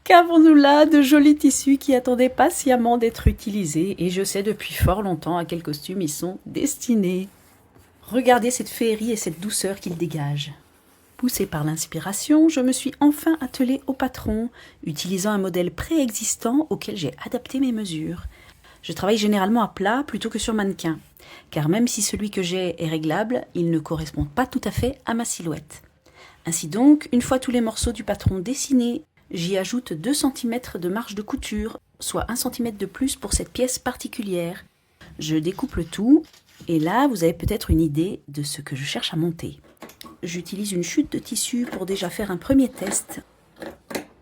Qu'avons-nous là de jolis tissus qui attendaient patiemment d'être utilisés, et je sais depuis fort longtemps à quel costume ils sont destinés. Regardez cette féerie et cette douceur qu'ils dégagent. Poussée par l'inspiration, je me suis enfin attelée au patron, utilisant un modèle préexistant auquel j'ai adapté mes mesures. Je travaille généralement à plat plutôt que sur mannequin, car même si celui que j'ai est réglable, il ne correspond pas tout à fait à ma silhouette. Ainsi donc, une fois tous les morceaux du patron dessinés, j'y ajoute 2 cm de marge de couture, soit 1 cm de plus pour cette pièce particulière. Je découpe le tout, et là vous avez peut-être une idée de ce que je cherche à monter. J'utilise une chute de tissu pour déjà faire un premier test,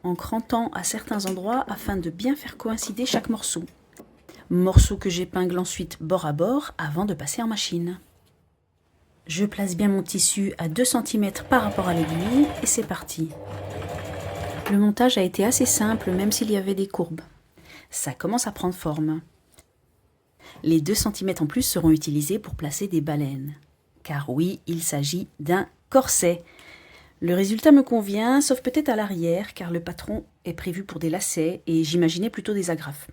en crantant à certains endroits afin de bien faire coïncider chaque morceau. Morceau que j'épingle ensuite bord à bord avant de passer en machine. Je place bien mon tissu à 2 cm par rapport à l'aiguille et c'est parti. Le montage a été assez simple même s'il y avait des courbes. Ça commence à prendre forme. Les 2 cm en plus seront utilisés pour placer des baleines. Car oui, il s'agit d'un corset. Le résultat me convient, sauf peut-être à l'arrière, car le patron est prévu pour des lacets et j'imaginais plutôt des agrafes.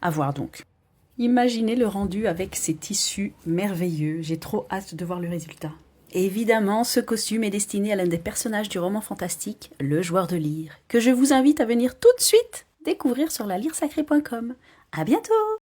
À voir donc. Imaginez le rendu avec ces tissus merveilleux. J'ai trop hâte de voir le résultat. Évidemment, ce costume est destiné à l'un des personnages du roman fantastique, le joueur de lyre, que je vous invite à venir tout de suite découvrir sur la lyresacrée.com. À bientôt!